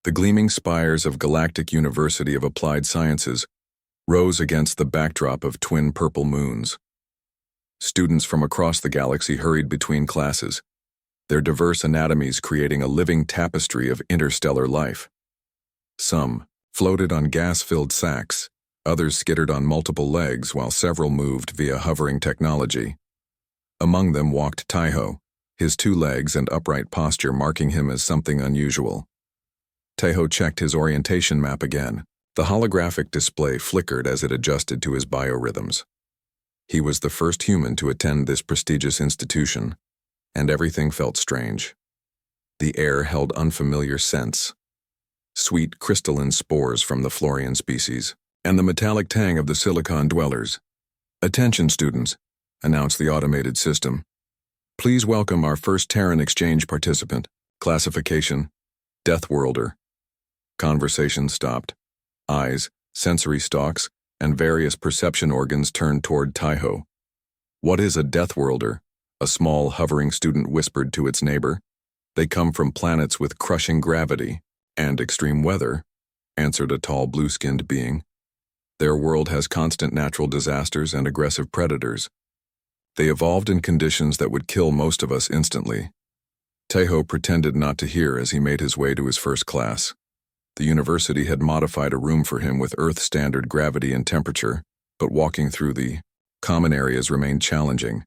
The gleaming spires of Galactic University of Applied Sciences rose against the backdrop of twin purple moons. Students from across the galaxy hurried between classes, their diverse anatomies creating a living tapestry of interstellar life. Some floated on gas-filled sacks, others skittered on multiple legs while several moved via hovering technology. Among them walked Taiho, his 2 legs and upright posture marking him as something unusual. Taiho checked his orientation map again. The holographic display flickered as it adjusted to his biorhythms. He was the first human to attend this prestigious institution, and everything felt strange. The air held unfamiliar scents, sweet crystalline spores from the Florian species, and the metallic tang of the silicon dwellers. "Attention, students," announced the automated system. "Please welcome our first Terran exchange participant. Classification: Deathworlder." Conversation stopped. Eyes, sensory stalks, and various perception organs turned toward Taiho. "What is a Deathworlder?" a small, hovering student whispered to its neighbor. "They come from planets with crushing gravity and extreme weather," answered a tall, blue-skinned being. "Their world has constant natural disasters and aggressive predators. They evolved in conditions that would kill most of us instantly." Taiho pretended not to hear as he made his way to his first class. The university had modified a room for him with Earth-standard gravity and temperature, but walking through the common areas remained challenging.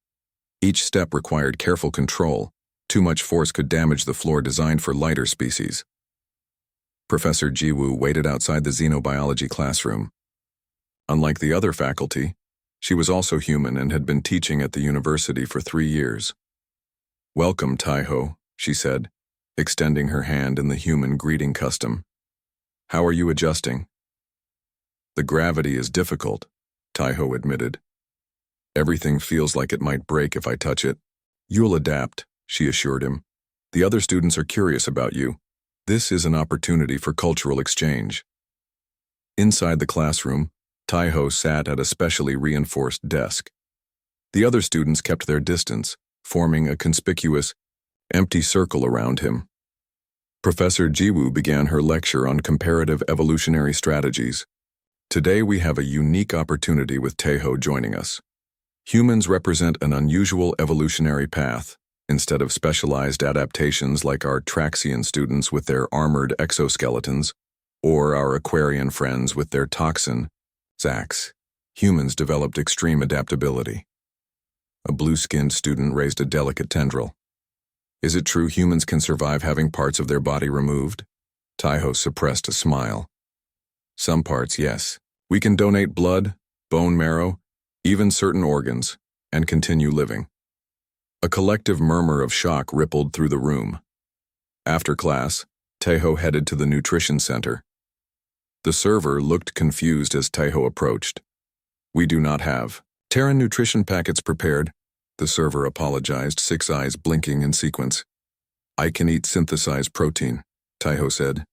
Each step required careful control. Too much force could damage the floor designed for lighter species. Professor Jiwoo waited outside the xenobiology classroom. Unlike the other faculty, she was also human and had been teaching at the university for 3 years. "Welcome, Taiho," she said, extending her hand in the human greeting custom. "How are you adjusting?" "The gravity is difficult," Taiho admitted. "Everything feels like it might break if I touch it." "You'll adapt," she assured him. "The other students are curious about you. This is an opportunity for cultural exchange." Inside the classroom, Taiho sat at a specially reinforced desk. The other students kept their distance, forming a conspicuous, empty circle around him. Professor Jiwoo began her lecture on comparative evolutionary strategies. "Today we have a unique opportunity with Taiho joining us. Humans represent an unusual evolutionary path, instead of specialized adaptations like our Traxian students with their armored exoskeletons, or our Aquarian friends with their toxin, Zax. Humans developed extreme adaptability." A blue-skinned student raised a delicate tendril. "Is it true humans can survive having parts of their body removed?" Taiho suppressed a smile. "Some parts, yes. We can donate blood, bone marrow, even certain organs, and continue living." A collective murmur of shock rippled through the room. After class, Taiho headed to the nutrition center. The server looked confused as Taiho approached. "We do not have Terran nutrition packets prepared," the server apologized, 6 eyes blinking in sequence. "I can eat synthesized protein," Taiho said.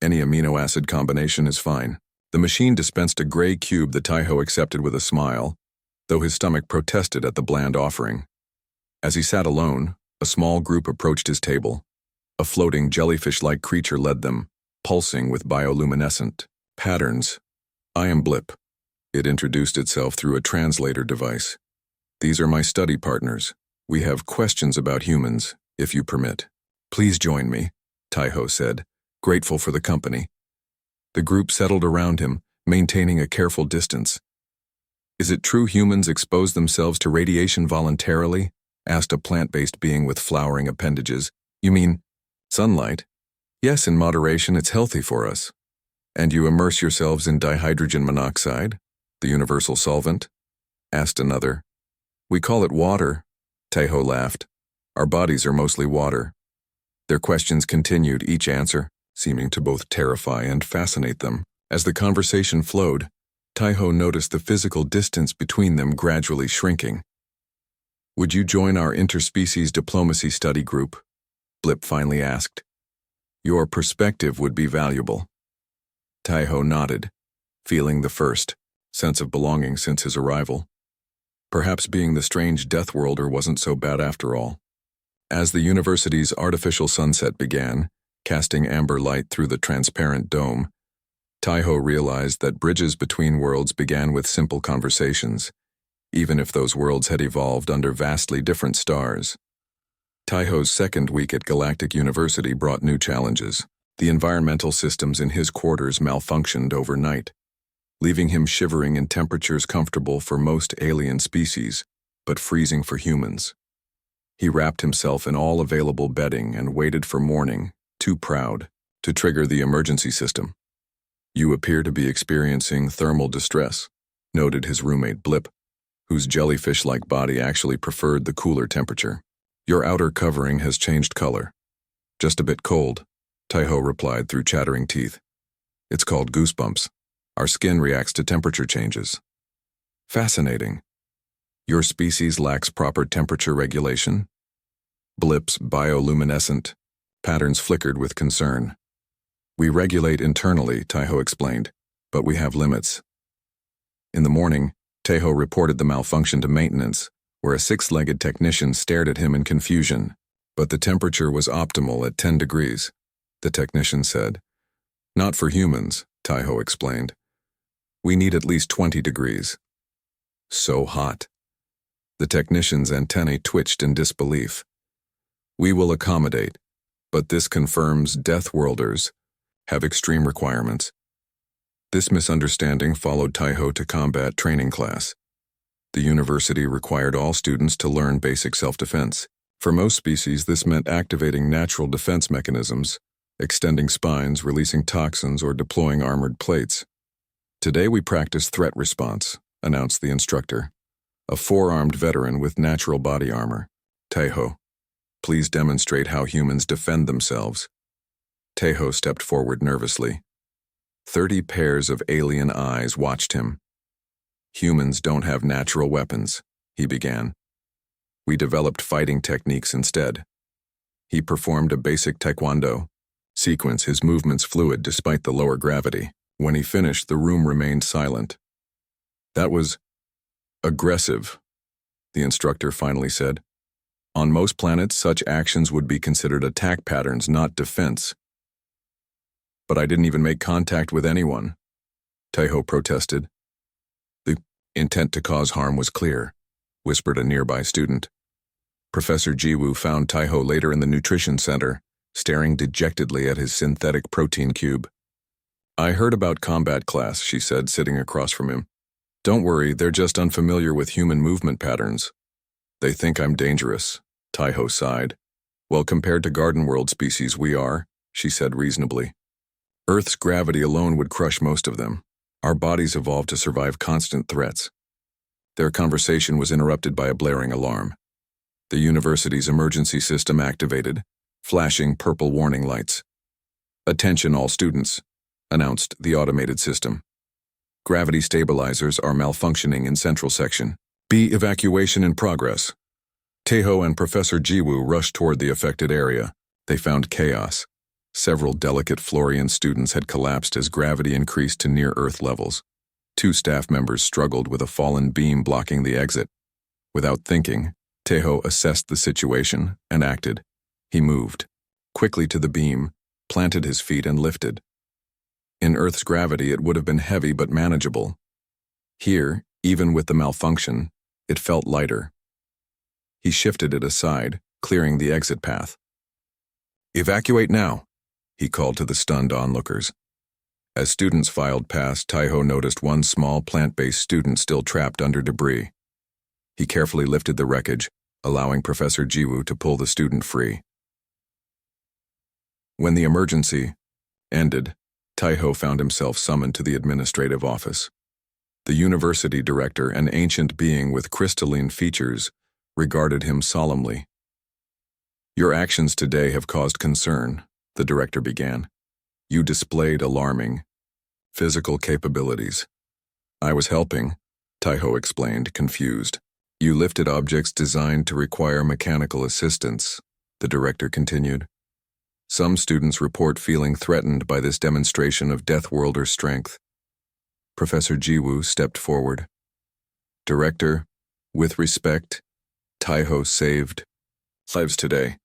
"Any amino acid combination is fine." The machine dispensed a gray cube that Taiho accepted with a smile, though his stomach protested at the bland offering. As he sat alone, a small group approached his table. A floating jellyfish-like creature led them, pulsing with bioluminescent patterns. "I am Blip." It introduced itself through a translator device. "These are my study partners. We have questions about humans, if you permit." "Please join me," Taiho said, grateful for the company. The group settled around him, maintaining a careful distance. "Is it true humans expose themselves to radiation voluntarily?" asked a plant-based being with flowering appendages. "You mean sunlight?" "Yes, in moderation, it's healthy for us." "And you immerse yourselves in dihydrogen monoxide, the universal solvent?" asked another. "We call it water," Taiho laughed. "Our bodies are mostly water." Their questions continued, each answer seeming to both terrify and fascinate them. As the conversation flowed, Taiho noticed the physical distance between them gradually shrinking. "Would you join our interspecies diplomacy study group?" Blip finally asked. "Your perspective would be valuable." Taiho nodded, feeling the first sense of belonging since his arrival. Perhaps being the strange Deathworlder wasn't so bad after all. As the university's artificial sunset began, casting amber light through the transparent dome. Taiho realized that bridges between worlds began with simple conversations, even if those worlds had evolved under vastly different stars. Taiho's second week at Galactic University brought new challenges. The environmental systems in his quarters malfunctioned overnight, leaving him shivering in temperatures comfortable for most alien species, but freezing for humans. He wrapped himself in all available bedding and waited for morning, too proud to trigger the emergency system. "You appear to be experiencing thermal distress," noted his roommate Blip, whose jellyfish-like body actually preferred the cooler temperature. "Your outer covering has changed color." "Just a bit cold," Taiho replied through chattering teeth. "It's called goosebumps. Our skin reacts to temperature changes." "Fascinating. Your species lacks proper temperature regulation?" Blip's bioluminescent patterns flickered with concern. "We regulate internally," Taiho explained, "but we have limits." In the morning, Taiho reported the malfunction to maintenance, where a six-legged technician stared at him in confusion. "But the temperature was optimal at 10 degrees, the technician said. "Not for humans," Taiho explained. "We need at least 20 degrees. "So hot." The technician's antennae twitched in disbelief. "We will accommodate, but this confirms Deathworlders have extreme requirements." This misunderstanding followed Taiho to combat training class. The university required all students to learn basic self-defense. For most species, this meant activating natural defense mechanisms, extending spines, releasing toxins, or deploying armored plates. "Today we practice threat response," announced the instructor, a four-armed veteran with natural body armor. "Taiho, please demonstrate how humans defend themselves." Taiho stepped forward nervously. 30 pairs of alien eyes watched him. "Humans don't have natural weapons," he began. "We developed fighting techniques instead." He performed a basic taekwondo sequence, his movements fluid despite the lower gravity. When he finished, the room remained silent. "That was aggressive," the instructor finally said. "On most planets, such actions would be considered attack patterns, not defense." "But I didn't even make contact with anyone," Taiho protested. "The intent to cause harm was clear," whispered a nearby student. Professor Jiwoo found Taiho later in the nutrition center, staring dejectedly at his synthetic protein cube. "I heard about combat class," she said, sitting across from him. "Don't worry, they're just unfamiliar with human movement patterns." "They think I'm dangerous," Taiho sighed. "Well, compared to Garden World species, we are," she said reasonably. "Earth's gravity alone would crush most of them. Our bodies evolved to survive constant threats." Their conversation was interrupted by a blaring alarm. The university's emergency system activated, flashing purple warning lights. "Attention all students," announced the automated system. "Gravity stabilizers are malfunctioning in central section. B evacuation in progress." Taiho and Professor Jiwoo rushed toward the affected area. They found chaos. Several delicate Florian students had collapsed as gravity increased to near-Earth levels. 2 staff members struggled with a fallen beam blocking the exit. Without thinking, Taiho assessed the situation and acted. He moved quickly to the beam, planted his feet, and lifted. In Earth's gravity, it would have been heavy but manageable. Here, even with the malfunction, it felt lighter. He shifted it aside, clearing the exit path. "Evacuate now," he called to the stunned onlookers. As students filed past, Taiho noticed one small plant-based student still trapped under debris. He carefully lifted the wreckage, allowing Professor Jiwoo to pull the student free. When the emergency ended, Taiho found himself summoned to the administrative office. The university director, an ancient being with crystalline features, regarded him solemnly. "Your actions today have caused concern," the director began. "You displayed alarming physical capabilities." "I was helping," Taiho explained, confused. "You lifted objects designed to require mechanical assistance," the director continued. "Some students report feeling threatened by this demonstration of Deathworlder strength." Professor Jiwoo stepped forward. "Director, with respect, Taiho saved lives today.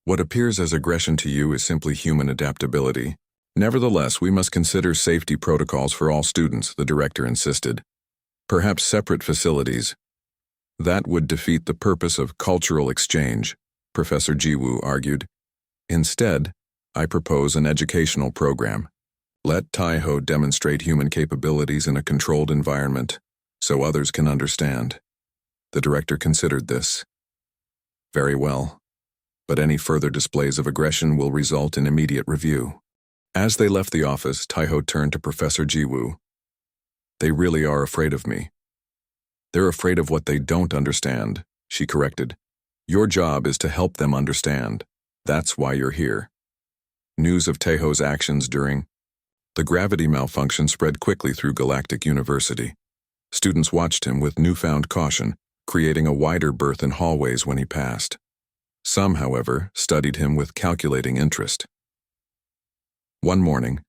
What appears as aggression to you is simply human adaptability. Nevertheless, we must consider safety protocols for all students, the director insisted. Perhaps separate facilities. That would defeat the purpose of cultural exchange, Professor Jiwoo argued. Instead, I propose an educational program. Let Taiho demonstrate human capabilities in a controlled environment, so others can understand. The director considered this. Very well. But any further displays of aggression will result in immediate review. As they left the office, Taiho turned to Professor Jiwoo. They really are afraid of me. They're afraid of what they don't understand, she corrected. Your job is to help them understand. That's why you're here. News of Taiho's actions during the gravity malfunction spread quickly through Galactic University. Students watched him with newfound caution, creating a wider berth in hallways when he passed. Some, however, studied him with calculating interest. One morning,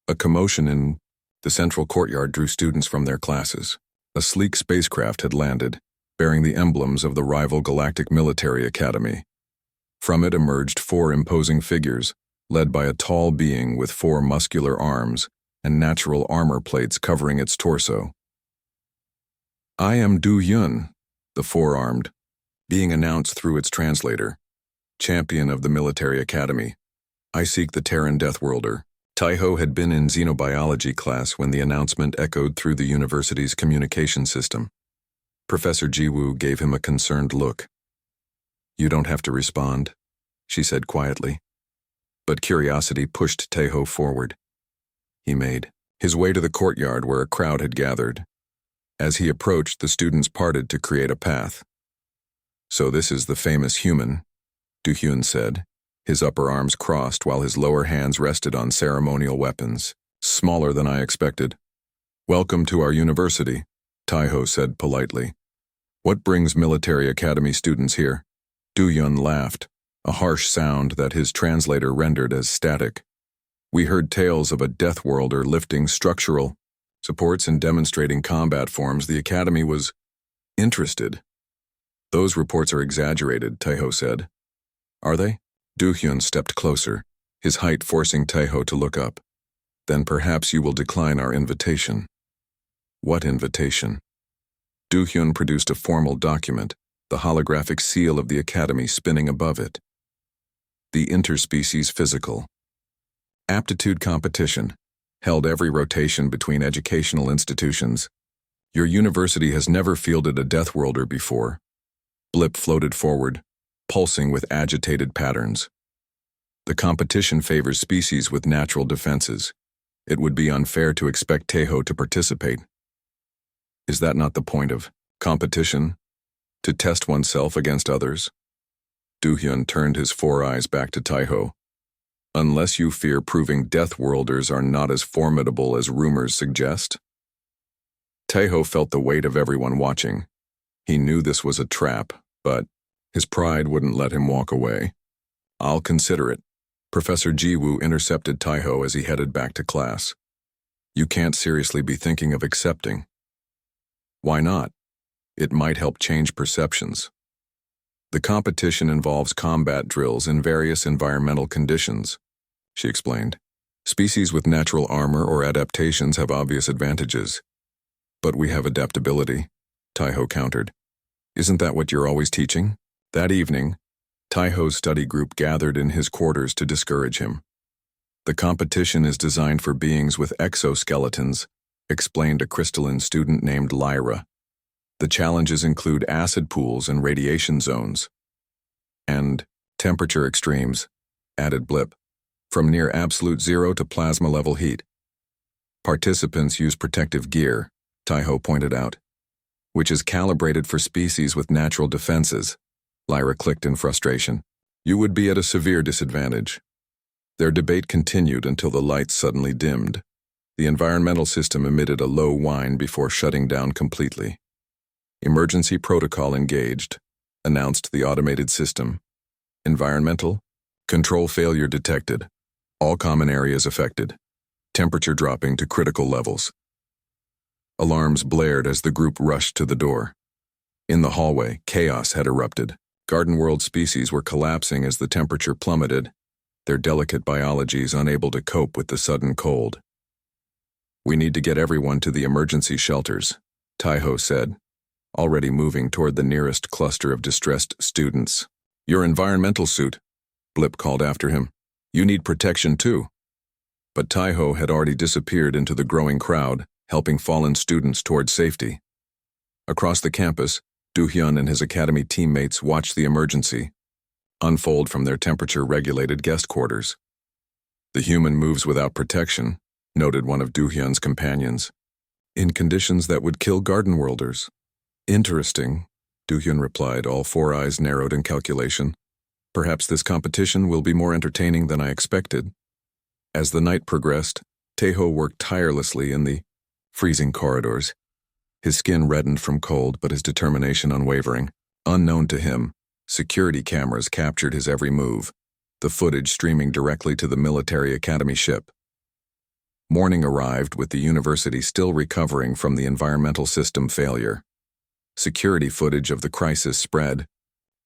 a commotion in the central courtyard drew students from their classes. A sleek spacecraft had landed, bearing the emblems of the rival Galactic Military Academy. From it emerged 4 imposing figures, led by a tall being with 4 muscular arms and natural armor plates covering its torso. I am Du Yun, the 4-armed, being announced through its translator. Champion of the Military Academy. I seek the Terran Deathworlder. Taiho had been in xenobiology class when the announcement echoed through the university's communication system. Professor Jiwoo gave him a concerned look. You don't have to respond, she said quietly. But curiosity pushed Taiho forward. He made his way to the courtyard where a crowd had gathered. As he approached, the students parted to create a path. So this is the famous human, Du-hyun said, his upper arms crossed while his lower hands rested on ceremonial weapons, smaller than I expected. Welcome to our university, Taiho said politely. What brings military academy students here? Du-hyun laughed, a harsh sound that his translator rendered as static. We heard tales of a Deathworlder lifting structural supports and demonstrating combat forms. The academy was interested. Those reports are exaggerated, Taiho said. Are they? Du-hyun stepped closer, his height forcing Taiho to look up. Then perhaps you will decline our invitation. What invitation? Du-hyun produced a formal document, the holographic seal of the academy spinning above it. The interspecies physical aptitude competition, held every rotation between educational institutions. Your university has never fielded a Deathworlder before. Blip floated forward, pulsing with agitated patterns. The competition favors species with natural defenses. It would be unfair to expect Taiho to participate. Is that not the point of competition? To test oneself against others? Du-hyun turned his 4 eyes back to Taiho. Unless you fear proving Deathworlders are not as formidable as rumors suggest? Taiho felt the weight of everyone watching. He knew this was a trap, but his pride wouldn't let him walk away. I'll consider it. Professor Jiwoo intercepted Taiho as he headed back to class. You can't seriously be thinking of accepting. Why not? It might help change perceptions. The competition involves combat drills in various environmental conditions, she explained. Species with natural armor or adaptations have obvious advantages. But we have adaptability, Taiho countered. Isn't that what you're always teaching? That evening, Taiho's study group gathered in his quarters to discourage him. The competition is designed for beings with exoskeletons, explained a crystalline student named Lyra. The challenges include acid pools and radiation zones. And temperature extremes, added Blip, from near absolute zero to plasma level heat. Participants use protective gear, Taiho pointed out, which is calibrated for species with natural defenses. Lyra clicked in frustration. You would be at a severe disadvantage. Their debate continued until the lights suddenly dimmed. The environmental system emitted a low whine before shutting down completely. Emergency protocol engaged, announced the automated system. Environmental, control failure detected. All common areas affected. Temperature dropping to critical levels. Alarms blared as the group rushed to the door. In the hallway, chaos had erupted. Garden world species were collapsing as the temperature plummeted, their delicate biologies unable to cope with the sudden cold. "We need to get everyone to the emergency shelters," Taiho said, already moving toward the nearest cluster of distressed students. "Your environmental suit," Blip called after him. "You need protection too." But Taiho had already disappeared into the growing crowd, helping fallen students toward safety. Across the campus, Do-hyun and his academy teammates watched the emergency unfold from their temperature-regulated guest quarters. "The human moves without protection," noted one of Do-hyun's companions, "in conditions that would kill garden worlders." "Interesting," Do-hyun replied, all four eyes narrowed in calculation. "Perhaps this competition will be more entertaining than I expected." As the night progressed, Taeho worked tirelessly in the freezing corridors. His skin reddened from cold, but his determination unwavering. Unknown to him, security cameras captured his every move, the footage streaming directly to the military academy ship. Morning arrived with the university still recovering from the environmental system failure. Security footage of the crisis spread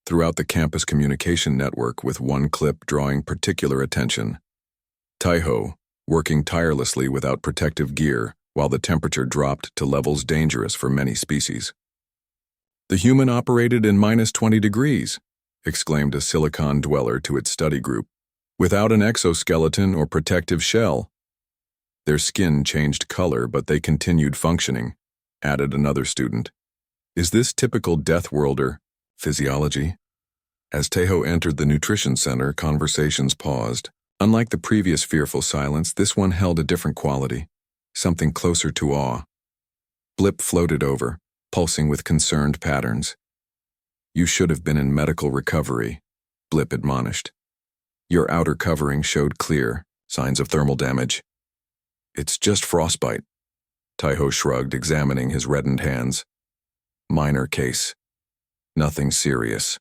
throughout the campus communication network, with one clip drawing particular attention. Taiho, working tirelessly without protective gear while the temperature dropped to levels dangerous for many species. "The human operated in -20 degrees, exclaimed a silicon dweller to its study group, "without an exoskeleton or protective shell." "Their skin changed color, but they continued functioning," added another student. "Is this typical Deathworlder physiology?" As Taeho entered the nutrition center, conversations paused. Unlike the previous fearful silence, this one held a different quality, something closer to awe. Blip floated over, pulsing with concerned patterns. "You should have been in medical recovery," Blip admonished. "Your outer covering showed clear signs of thermal damage." "It's just frostbite," Taiho shrugged, examining his reddened hands. "Minor case. Nothing serious."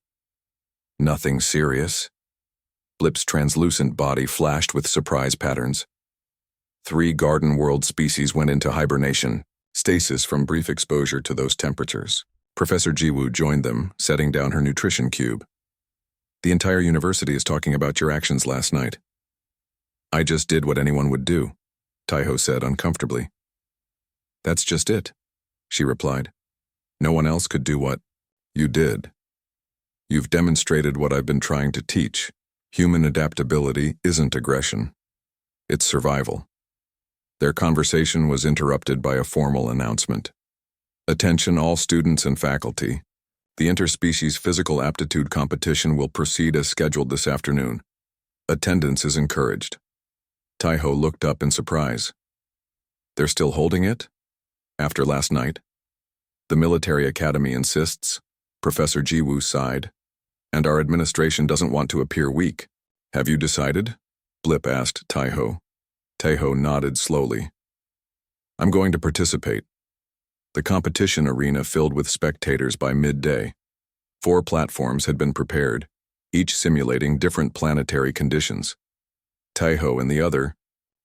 "Nothing serious?" Blip's translucent body flashed with surprise patterns. 3 garden world species went into hibernation, stasis from brief exposure to those temperatures. Professor Jiwoo joined them, setting down her nutrition cube. "The entire university is talking about your actions last night." "I just did what anyone would do," Taiho said uncomfortably. "That's just it," she replied. "No one else could do what you did. You've demonstrated what I've been trying to teach. Human adaptability isn't aggression. It's survival." Their conversation was interrupted by a formal announcement. "Attention all students and faculty. The interspecies physical aptitude competition will proceed as scheduled this afternoon. Attendance is encouraged." Taiho looked up in surprise. "They're still holding it? After last night?" "The military academy insists," Professor Jiwoo sighed, "and our administration doesn't want to appear weak." "Have you decided?" Blip asked Taiho. Taeho nodded slowly. "I'm going to participate." The competition arena filled with spectators by midday. 4 platforms had been prepared, each simulating different planetary conditions. Taeho and the other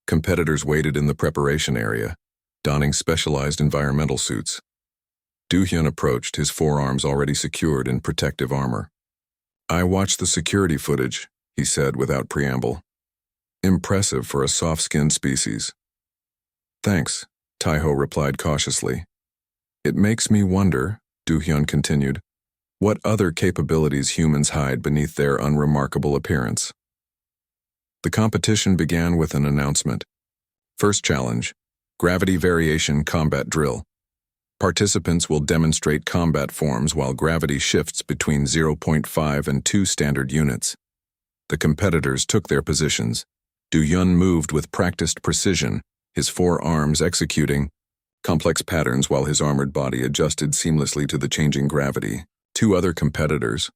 competitors waited in the preparation area, donning specialized environmental suits. Do-hyun approached, his forearms already secured in protective armor. "I watched the security footage," he said without preamble. "Impressive for a soft-skinned species." "Thanks," Taiho replied cautiously. "It makes me wonder," Do-hyun continued, "what other capabilities humans hide beneath their unremarkable appearance." The competition began with an announcement. First challenge, Gravity Variation Combat Drill. Participants will demonstrate combat forms while gravity shifts between 0.5 and 2 standard units. The competitors took their positions. Do-hyun moved with practiced precision, his 4 arms executing complex patterns while his armored body adjusted seamlessly to the changing gravity. 2 other competitors,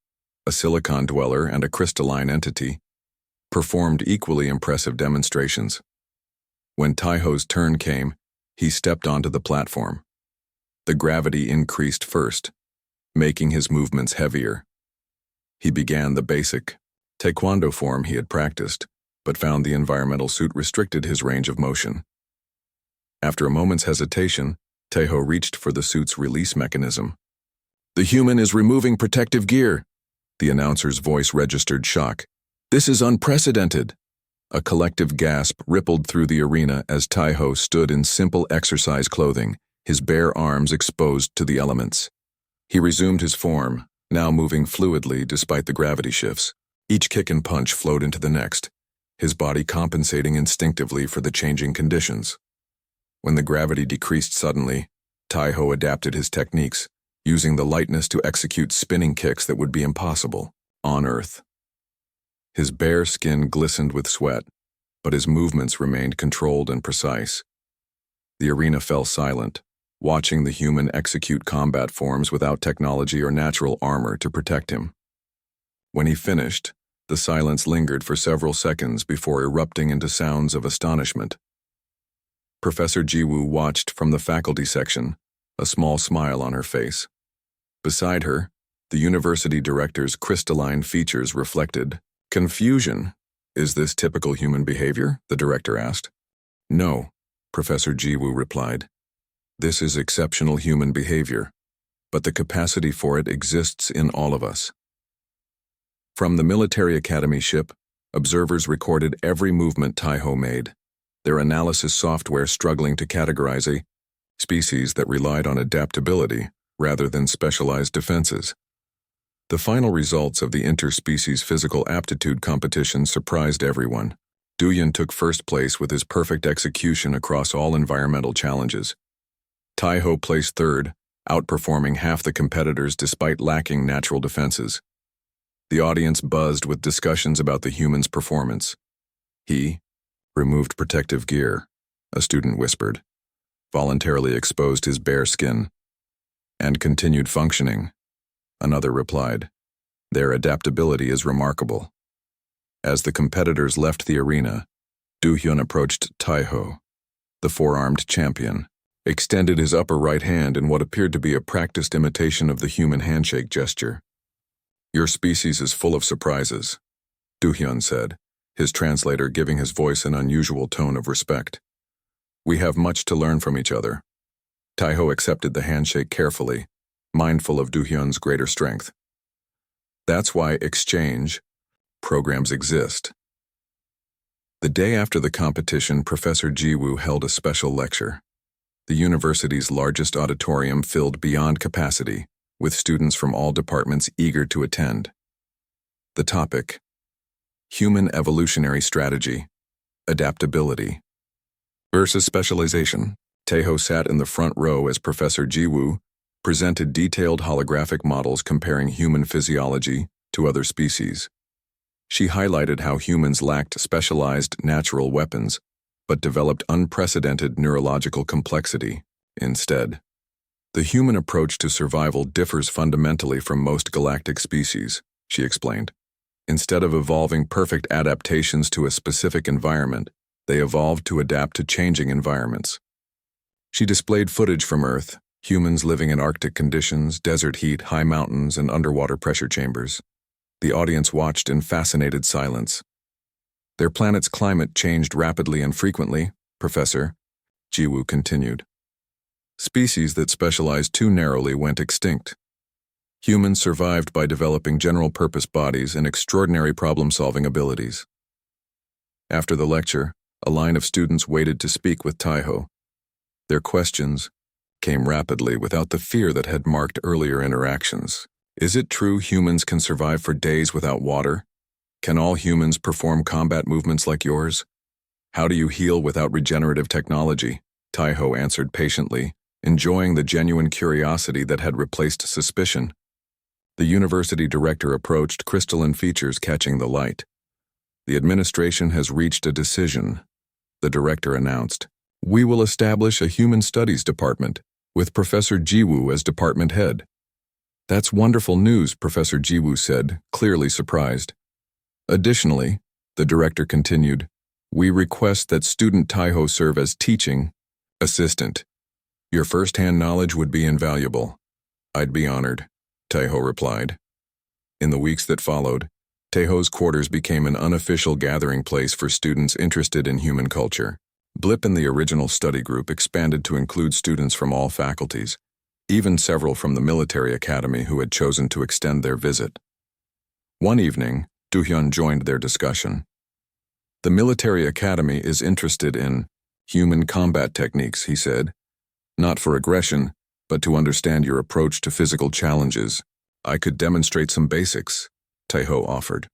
a silicon dweller and a crystalline entity, performed equally impressive demonstrations. When Taiho's turn came, he stepped onto the platform. The gravity increased first, making his movements heavier. He began the basic taekwondo form he had practiced, but found the environmental suit restricted his range of motion. After a moment's hesitation, Taeho reached for the suit's release mechanism. "The human is removing protective gear," The announcer's voice registered shock. "This is unprecedented!" A collective gasp rippled through the arena as Taiho stood in simple exercise clothing, his bare arms exposed to the elements. He resumed his form, now moving fluidly despite the gravity shifts. Each kick and punch flowed into the next, his body compensating instinctively for the changing conditions. When the gravity decreased suddenly, Taiho adapted his techniques, using the lightness to execute spinning kicks that would be impossible on Earth. His bare skin glistened with sweat, but his movements remained controlled and precise. The arena fell silent, watching the human execute combat forms without technology or natural armor to protect him. When he finished, the silence lingered for several seconds before erupting into sounds of astonishment. Professor Jiwoo watched from the faculty section, a small smile on her face. Beside her, the university director's crystalline features reflected confusion. "Is this typical human behavior?" the director asked. "No," Professor Jiwoo replied. "This is exceptional human behavior, but the capacity for it exists in all of us." From the military academy ship, observers recorded every movement Taiho made, their analysis software struggling to categorize a species that relied on adaptability rather than specialized defenses. The final results of the interspecies physical aptitude competition surprised everyone. Doohyun took first place with his perfect execution across all environmental challenges. Taiho placed third, outperforming half the competitors despite lacking natural defenses. The audience buzzed with discussions about the human's performance. "He removed protective gear," a student whispered, "voluntarily exposed his bare skin, and continued functioning," another replied. "Their adaptability is remarkable." As the competitors left the arena, Doohyun approached Taiho, the four-armed champion, extended his upper right hand in what appeared to be a practiced imitation of the human handshake gesture. "Your species is full of surprises," Doohyun said, his translator giving his voice an unusual tone of respect. "We have much to learn from each other." Taiho accepted the handshake carefully, mindful of Doohyun's greater strength. That's why exchange programs exist. The day after the competition, Professor Jiwoo held a special lecture. The university's largest auditorium filled beyond capacity, with students from all departments eager to attend. The topic: Human Evolutionary Strategy, Adaptability versus Specialization. Taiho sat in the front row as Professor Jiwoo presented detailed holographic models comparing human physiology to other species. She highlighted how humans lacked specialized natural weapons, but developed unprecedented neurological complexity instead. "The human approach to survival differs fundamentally from most galactic species," she explained. "Instead of evolving perfect adaptations to a specific environment, they evolved to adapt to changing environments." She displayed footage from Earth, humans living in Arctic conditions, desert heat, high mountains, and underwater pressure chambers. The audience watched in fascinated silence. "Their planet's climate changed rapidly and frequently," Professor Jiwoo continued. "Species that specialized too narrowly went extinct. Humans survived by developing general-purpose bodies and extraordinary problem-solving abilities." After the lecture, a line of students waited to speak with Taiho. Their questions came rapidly without the fear that had marked earlier interactions. "Is it true humans can survive for days without water? Can all humans perform combat movements like yours? How do you heal without regenerative technology?" Taiho answered patiently, enjoying the genuine curiosity that had replaced suspicion. The university director approached, crystalline features catching the light. "The administration has reached a decision," the director announced. "We will establish a human studies department, with Professor Jiwoo as department head." "That's wonderful news," Professor Jiwoo said, clearly surprised. "Additionally," the director continued, "we request that student Taiho serve as teaching assistant. Your first-hand knowledge would be invaluable." "I'd be honored," Taiho replied. In the weeks that followed, Taiho's quarters became an unofficial gathering place for students interested in human culture. Blip and the original study group expanded to include students from all faculties, even several from the military academy who had chosen to extend their visit. One evening, Do-hyun joined their discussion. The military academy is interested in human combat techniques, he said. Not for aggression, but to understand your approach to physical challenges. I could demonstrate some basics, Taeho offered.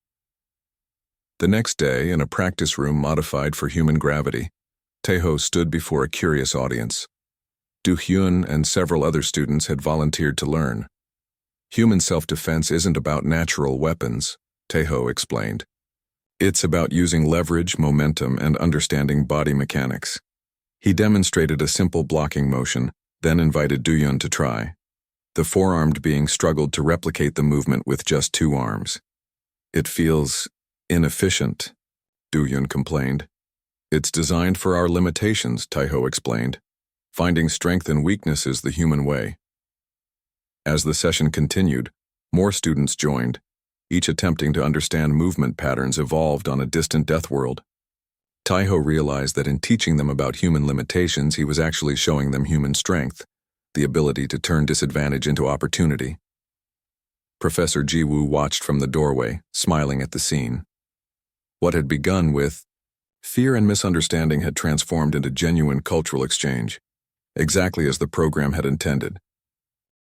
The next day, in a practice room modified for human gravity, Taeho stood before a curious audience. Do-hyun and several other students had volunteered to learn. Human self-defense isn't about natural weapons, Taeho explained. It's about using leverage, momentum, and understanding body mechanics. He demonstrated a simple blocking motion, then invited Do-hyun to try. The four-armed being struggled to replicate the movement with just two arms. It feels inefficient, Do-hyun complained. It's designed for our limitations, Taeho explained. Finding strength and weakness is the human way. As the session continued, more students joined, each attempting to understand movement patterns evolved on a distant Deathworld. Taeho realized that in teaching them about human limitations, he was actually showing them human strength, the ability to turn disadvantage into opportunity. Professor Jiwoo watched from the doorway, smiling at the scene. What had begun with fear and misunderstanding had transformed into genuine cultural exchange, exactly as the program had intended.